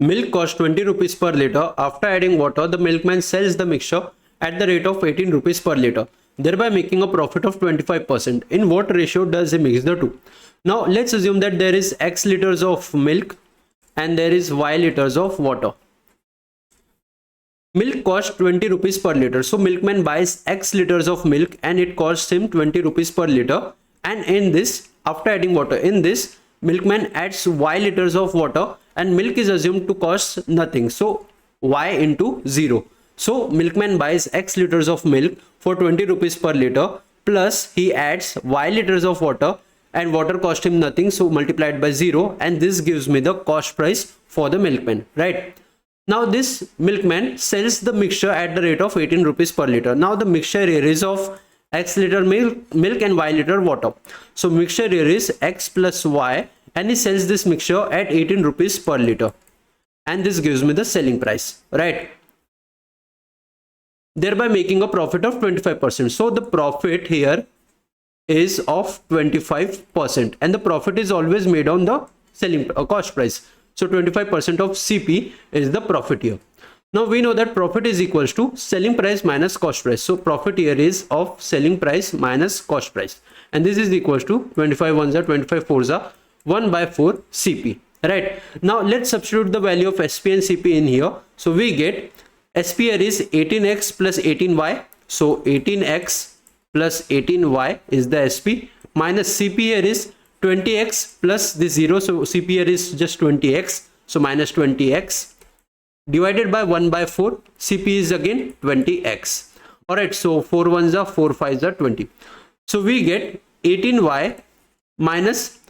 Milk costs 20 rupees per liter. After adding water, the milkman sells the mixture at the rate of 18 rupees per liter, thereby making a profit of 25%. In what ratio does he mix the two? Now let's assume that there is X liters of milk and there is Y liters of water. Milk costs 20 rupees per liter. So milkman buys X liters of milk and it costs him 20 rupees per liter. And in this, after adding water, in this, milkman adds Y liters of water and milk is assumed to cost nothing. So Y into 0. So milkman buys X liters of milk for 20 rupees per liter, plus he adds Y liters of water and water cost him nothing, so multiplied by 0, and this gives me the cost price for the milkman, right? Now this milkman sells the mixture at the rate of 18 rupees per liter. Now the mixture here is of X liter milk and Y liter water. So mixture here is X plus Y and he sells this mixture at 18 rupees per liter. And this gives me the selling price, right? Thereby making a profit of 25%. So the profit here is of 25% and the profit is always made on the selling cost price. So 25% of CP is the profit here. Now we know that profit is equals to selling price minus cost price. So profit here is of selling price minus cost price. And this is equals to 25 ones are 25 fours are 1 by 4 CP. Right. Now let's substitute the value of SP and CP in here. So we get SP here is 18X plus 18Y. So 18X plus 18Y is the SP, minus CP here is 20X plus this 0. So CP here is just 20X. So minus 20X. Divided by 1 by 4, CP is again 20x. Alright, so 4 ones are 4 fives are 20. So we get 18y minus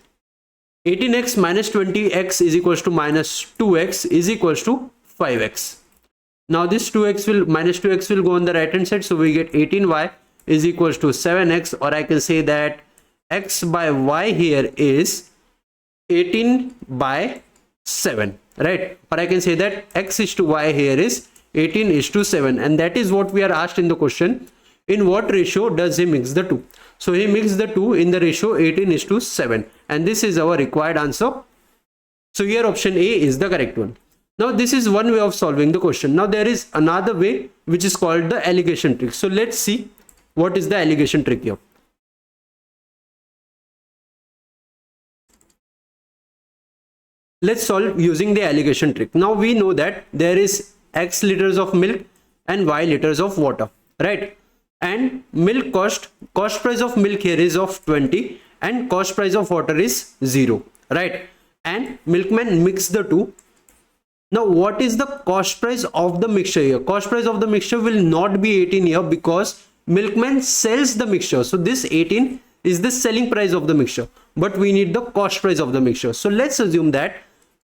18x minus 20x is equals to minus 2x is equals to 5x. Now this 2x will minus 2x will go on the right hand side. So we get 18y is equals to 7x, or I can say that x by y here is 18 by 7. Right, or I can say that x is to y here is 18 is to 7, and that is what we are asked in the question. In what ratio does he mix the two? So he mixed the two in the ratio 18 is to 7, and this is our required answer. So here option A is the correct one. Now this is one way of solving the question. Now there is another way which is called the alligation trick. So let's see what is the alligation trick here. Let's solve using the alligation trick. Now we know that there is X liters of milk and Y liters of water, right? And milk cost price of milk here is of 20 and cost price of water is 0, right? And milkman mix the two. Now what is the cost price of the mixture here? Cost price of the mixture will not be 18 here because milkman sells the mixture. So this 18 is the selling price of the mixture, but we need the cost price of the mixture. So let's assume that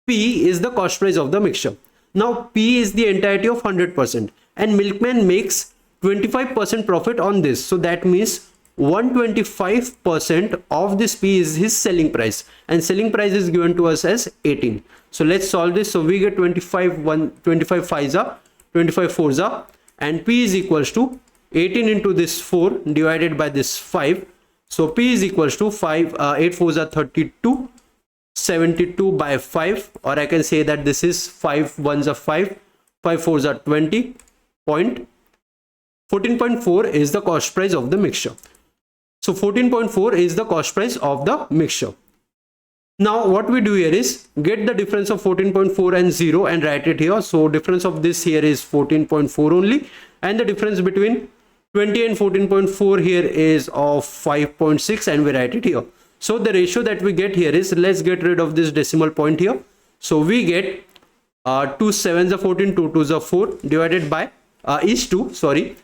P is the cost price of the mixture. Now P is the entirety of 100% and milkman makes 25% profit on this. So that means 125% of this P is his selling price, and selling price is given to us as 18. So let's solve this. So we get 25 5s are 25 4s are, and P is equals to 18 into this 4 divided by this 5. So P is equals to 5 8 4s are 32, 72 by 5, or I can say that this is 5 1s are 5, 5 4s are 20. 14.4 is the cost price of the mixture. So 14.4 is the cost price of the mixture. Now what we do here is get the difference of 14.4 and 0 and write it here. So difference of this here is 14.4 only, and the difference between 20 and 14.4 here is of 5.6, and we write it here. So the ratio that we get here is, let's get rid of this decimal point here. So we get 2 7s are 14, 2 2s are 4 divided by is to 2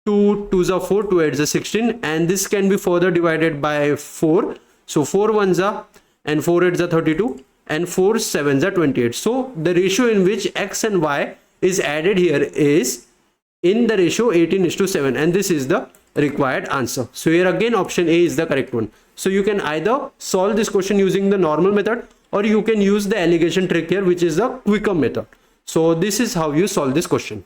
2s are 4, 2 8s are 16, and this can be further divided by 4. So 4 1s are and 4 8s are 32 and 4 7s are 28. So the ratio in which x and y is added here is in the ratio 18 is to 7, and this is the required answer. So here again option A is the correct one. So you can either solve this question using the normal method, or you can use the alligation trick here, which is the quicker method. So this is how you solve this question.